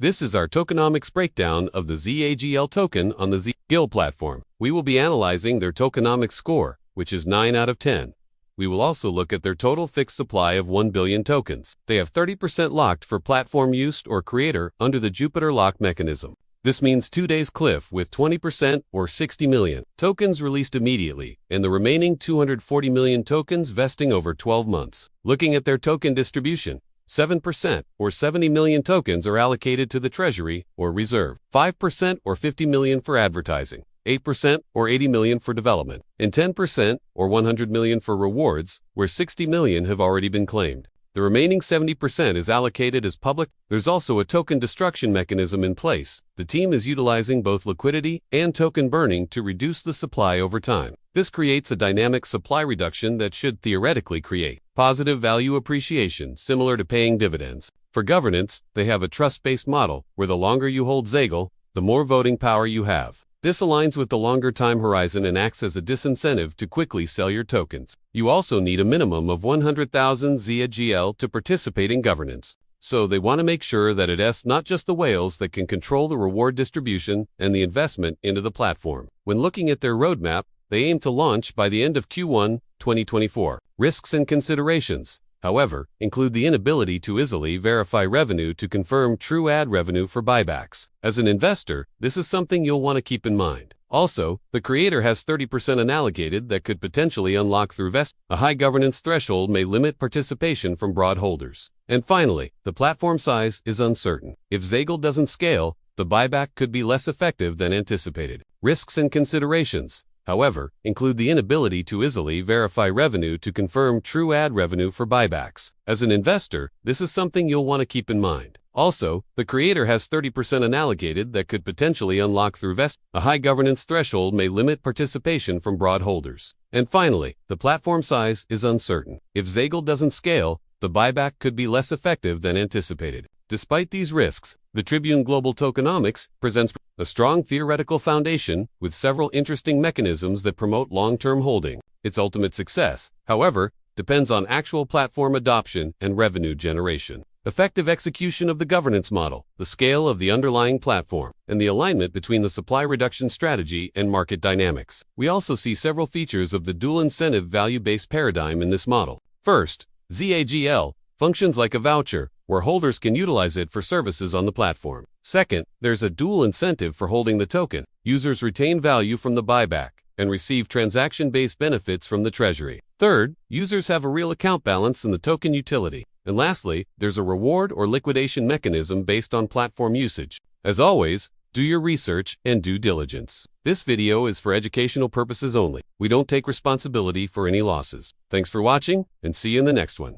This is our tokenomics breakdown of the ZAGL token on the ZAGL platform. We will be analyzing their tokenomics score, which is 9 out of 10. We will also look at their total fixed supply of 1 billion tokens. They have 30% locked for platform use or creator under the Jupiter lock mechanism. This means 2 days cliff with 20% or 60 million tokens released immediately, and the remaining 240 million tokens vesting over 12 months. Looking at their token distribution, 7% or 70 million tokens are allocated to the treasury or reserve, 5% or 50 million for advertising, 8% or 80 million for development, and 10% or 100 million for rewards, where 60 million have already been claimed. The remaining 70% is allocated as public. There's also a token destruction mechanism in place. The team is utilizing both liquidity and token burning to reduce the supply over time. This creates a dynamic supply reduction that should theoretically create positive value appreciation, similar to paying dividends. For governance, they have a trust-based model where the longer you hold ZAGL, the more voting power you have. This aligns with the longer time horizon and acts as a disincentive to quickly sell your tokens. You also need a minimum of 100,000 ZAGL to participate in governance. So they want to make sure that it's not just the whales that can control the reward distribution and the investment into the platform. When looking at their roadmap, they aim to launch by the end of Q1 2024. Risks and considerations, however, include the inability to easily verify revenue to confirm true ad revenue for buybacks. As an investor, this is something you'll want to keep in mind. Also, the creator has 30% unallocated that could potentially unlock through vest. A high governance threshold may limit participation from broad holders. And finally, the platform size is uncertain. If ZAGL doesn't scale, the buyback could be less effective than anticipated. Risks and considerations, however, include the inability to easily verify revenue to confirm true ad revenue for buybacks. As an investor, this is something you'll want to keep in mind. Also, the creator has 30% unallocated that could potentially unlock through vest. A high governance threshold may limit participation from broad holders. And finally, the platform size is uncertain. If ZAGL doesn't scale, the buyback could be less effective than anticipated. Despite these risks, the Tribune Global Tokenomics presents a strong theoretical foundation with several interesting mechanisms that promote long-term holding. Its ultimate success, however, depends on actual platform adoption and revenue generation. Effective execution of the governance model, the scale of the underlying platform, and the alignment between the supply reduction strategy and market dynamics. We also see several features of the dual incentive value-based paradigm in this model. First, ZAGL functions like a voucher, where holders can utilize it for services on the platform. Second, there's a dual incentive for holding the token. Users retain value from the buyback and receive transaction-based benefits from the treasury. Third, users have a real account balance in the token utility. And lastly, there's a reward or liquidation mechanism based on platform usage. As always, do your research and due diligence. This video is for educational purposes only. We don't take responsibility for any losses. Thanks for watching, and see you in the next one.